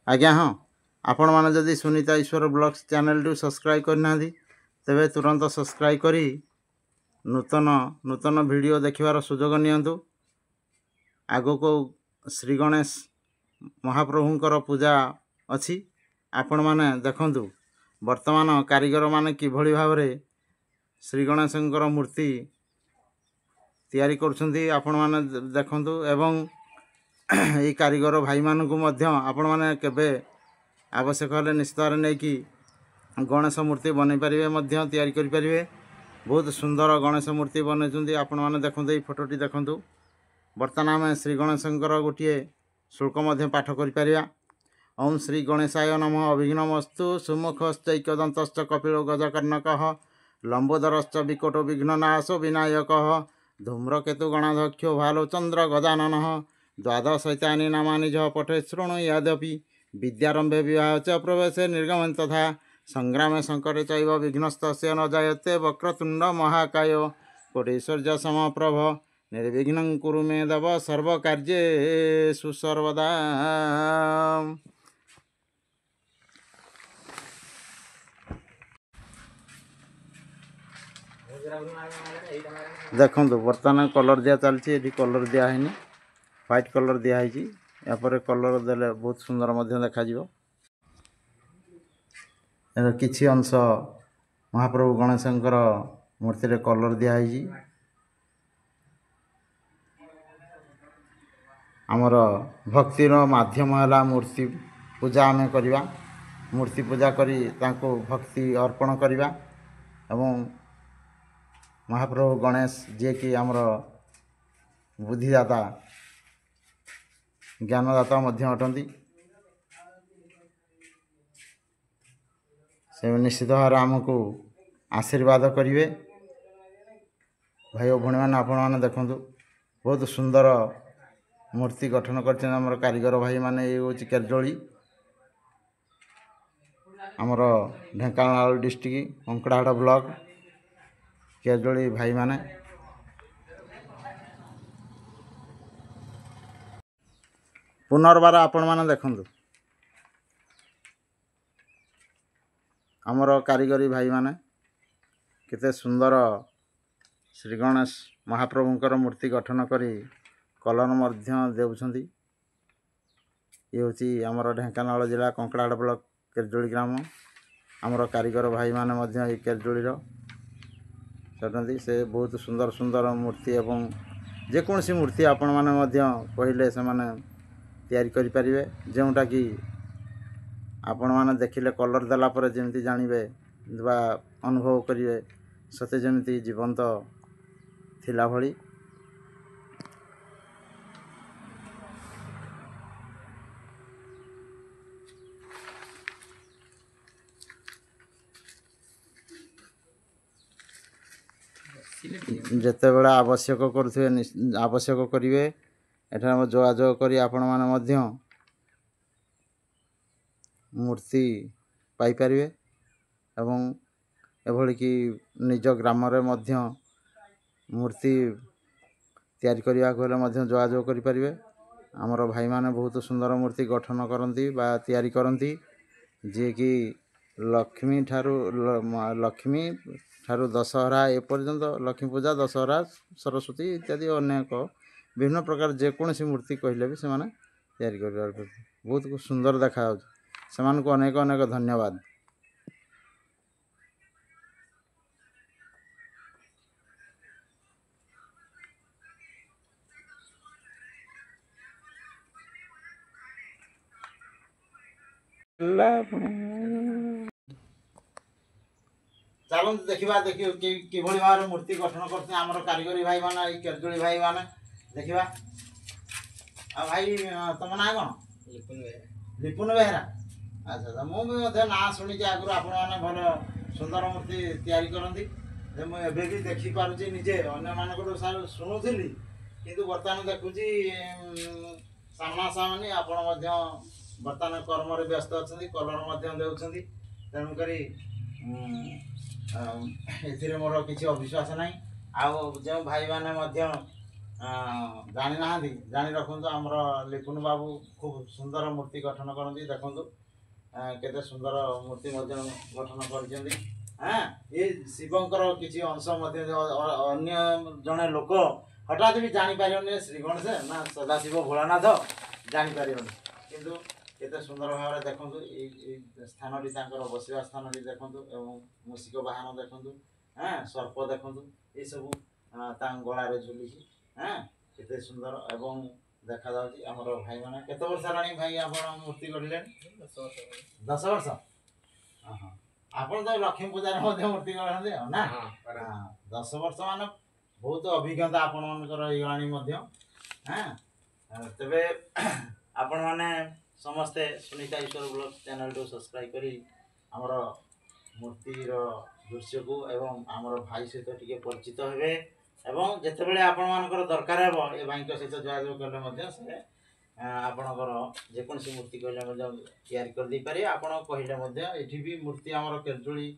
आज्ञा हाँ आपण मैंने जदि सुनीता ईश्वर ब्लॉग्स चैनल टू सब्सक्राइब करना तेबे तुरंत सब्सक्राइब करी नूतन नूतन वीडियो देखिबार सुजोग नियंतु। आगो को श्री गणेश महाप्रभुंकर पूजा अच्छी आपण माने देखंतु वर्तमान कारीगर माने किभଳି भाबरे श्री गणेशंकर मूर्ति तैयारी करछंती आपण माने देखंतु एवं ये कारीगर भाई मानकु मध्य आपण माने केबे आवश्यक हेले निश्चित नहीं कि गणेश मूर्ति बनै पारिबे मध्य तैयारी करि पारिबे। बहुत सुंदर गणेश मूर्ति बनैछंती आपण माने देखंतु ये फोटोटी देखंतु। वर्तमान आम श्री गणेशंकर गोटे श्लोक मध्य पाठ करि पारिबा। ओम श्री गणेशाय नमः अभिघ्नमस्तु सुमुखश्चैकदन्तश्च कपिलो गजकर्णकः लंबोदरश्च विकटो विघ्ननाशो विनायकः धूम्रकेतु गणाध्यक्षो भालचंद्र गजाननः द्वादशैतानि नामानि च पठे शृणु यद्यपि विद्यारंभे विवाह च प्रवेशे निर्गमन तथा संग्रामे संकटे चैव विघ्नस्तस्य न जायते वक्रतुंड महाकाय कोटीश्वर्य समप्रभ निर्विघ्नं कुरु मे देव सर्वकार्येषु सर्वदा। देखो बर्तमान कलर दिया चलती ये कलर दिया है व्हाइट कलर दिखाई यापर कलर देले बहुत सुंदर देखा किछि अंश महाप्रभु गणेशंकर मूर्ति रे कलर दिखाई आमर भक्तिर माध्यम है मूर्ति पूजा आम करवा मूर्ति पूजा करी तांको भक्ति अर्पण करवा एवं महाप्रभु गणेश जे कि आमर बुद्धिदाता ज्ञानदाता मध्य अटंती से निश्चित भाव आमको आशीर्वाद करेंगे। भाई भणी मैंने आपण मैंने देखु बहुत सुंदर मूर्ति गठन कर कारीगर भाई माने ये हूँ केरजोली आमर ढेंकानाल डिस्ट्रिक्ट कंकड़ाहाड़ ब्लॉक केरजोली भाई माने पुनर्बार आपण माने देखंतु आमर कारीगरी भाई माने केते सुंदर श्री गणेश महाप्रभुंकर मूर्ति गठन करी कलर मध्य देउछंती। ये होची आमर ढेंकानाल जिला कंकड़ाहाड़ ब्लॉक केरजोली ग्राम आमर कारीगर भाई माने मध्य केरजोली रो चलती से बहुत सुंदर सुंदर मूर्ति एवं जेकोसी मूर्ति आपण माने मध्य कहले से माने तैयारी करि परिबे जोंटा कि आपण माने देखिले कलर देला पर जेमती जानिबे बा अनुभव करिवे सते जेमती जीवंत थिला भली। जेते बेला आवश्यक करुथिबे आवश्यक करिवे एठार जोगाजोग करी आपण माने मध्य मूर्ति पाई परिवे एवं एभली कि निज ग्राम रे मध्य मूर्ति तैयारी करिया को मध्य जोगाजोग करि परिवे। आमर भाई माने बहुत सुंदर मूर्ति गठन करंती बा तैयारी करंती जे कि लक्ष्मी ठारू दशहरा ए पर्यंत लक्ष्मी पूजा दशहरा सरस्वती इत्यादि अनेक विभिन्न प्रकार जेकोसी मूर्ति कहले भी से तैयारी कर बहुत सुंदर देखा से अनेक अनेक धन्यवाद। चलो देखा देखिए कि भाव मूर्ति गठन करते आमर कारीगरी भाई माने केरजोली भाई माने देखा आ भाई तुम ना कौन लिपुन बेहरा अच्छा मुझे ना शुणी आगुरी आपण मैंने भल सुंदर मूर्ति तैयारी करती मुझे भी देखिपुची निजे अन्य मानक शुणुली किंतु बर्तमान देखुची सामना सामनी आपण बर्तमान कर्म व्यस्त अच्छा कलर दे तेणुक मोर किसी अविश्वास ना आउ जो भाई मैंने ଜାଣି ନାହାନ୍ତି ଜାଣି ରଖନ୍ତୁ। ଆମର ଲିପୁନ ବାବୁ ଖୁବ୍ ସୁନ୍ଦର ମୂର୍ତ୍ତି ଗଠନ କରନ୍ତି। ଦେଖନ୍ତୁ କେତେ ସୁନ୍ଦର ମୂର୍ତ୍ତି ମଧ୍ୟ ଗଠନ କରିଛନ୍ତି। ଏ ଶିବଙ୍କର କିଛି ଅଂଶ ମଧ୍ୟ ଅନ୍ୟ ଜଣେ ଲୋକ ହଠାତ୍ ବି ଜାଣିପାରିବନି ଶ୍ରୀ ଗଣେଶ ନା ସଦାଶିବ ଭୋଳାନାଥ ଜାଣିପାରିବନି, କିନ୍ତୁ କେତେ ସୁନ୍ଦର ଭାବରେ ଦେଖନ୍ତୁ ଏଇ ସ୍ଥାନଟି ତାଙ୍କର ବସିବା ସ୍ଥାନଟି ଦେଖନ୍ତୁ ଏବଂ ମୂଷିକ ବାହନ ଦେଖନ୍ତୁ, ସର୍ପ ଦେଖନ୍ତୁ, ଏସବୁ ତାଙ୍କ ଗଳାରେ ଝୁଲିଛି। କେତେ ସୁନ୍ଦର ଏବଂ ଦେଖାଯାଉଛି। ଆମର ଭାଇମାନେ କେତେ ବର୍ଷ ହେଲାଣି ଭାଇ ଆପଣ ମୂର୍ତ୍ତି ଗଢ଼ିଲେଣି? 10 ବର୍ଷ। ଆପଣ ତ ଲକ୍ଷ୍ମୀ ପୂଜାରେ ମଧ୍ୟ ମୂର୍ତ୍ତି ଗଢ଼ନ୍ତି ଆଉ ନା? 10 ବର୍ଷ ମାନେ ବହୁତ ଅଭିଜ୍ଞତା ଆପଣମାନଙ୍କର ହେଇଗଲାଣି ମଧ୍ୟ। ତେବେ ଆପଣମାନେ ସମସ୍ତେ ସୁନିତା ଈଶ୍ୱର ବ୍ଲଗ୍ ଚ୍ୟାନେଲକୁ ସବସ୍କ୍ରାଇବ୍ କରି ଆମର ମୂର୍ତ୍ତିର ଦୃଶ୍ୟକୁ ଏବଂ ଆମର ଭାଇ ସହିତ ଟିକେ ପରିଚିତ ହେବେ ଏବଂ ଯେତେବେଳେ ଆପଣମାନଙ୍କର ଦରକାର ହେବ ଏ ଭାଇଙ୍କ ସହିତ ଯୋଗାଯୋଗ କଲେ ମଧ୍ୟ ସେ ଆପଣଙ୍କର ଯେକୌଣସି ମୂର୍ତ୍ତି କହିଲେ ମଧ୍ୟ ତିଆରି କରିଦେଇପାରିବେ। ଆପଣ କହିଲେ ମଧ୍ୟ ଏଠି ବି ମୂର୍ତ୍ତି ଆମର କେରଜୁଳି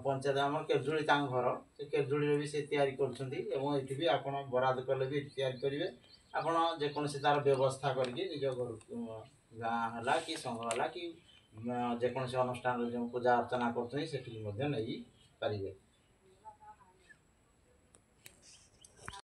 ପଞ୍ଚାୟତ, ଆମର କେରଜୁଳି ତାଙ୍କ ଘର, ସେ କେରଜୁଳିରେ ବି ସେ ତିଆରି କରୁଛନ୍ତି ଏବଂ ଏଠି ବି ଆପଣ ବରାଦ କଲେ ବି ଏଠି ତିଆରି କରିବେ। ଆପଣ ଯେକୌଣସି ତା'ର ବ୍ୟବସ୍ଥା କରିକି ନିଜ ଘରକୁ ଗାଁ ହେଲା କି ସଂଘ ହେଲା କି ଯେକୌଣସି ଅନୁଷ୍ଠାନରେ ଯେଉଁ ପୂଜା ଅର୍ଚ୍ଚନା କରୁଛନ୍ତି ସେଠିକି ମଧ୍ୟ ନେଇପାରିବେ।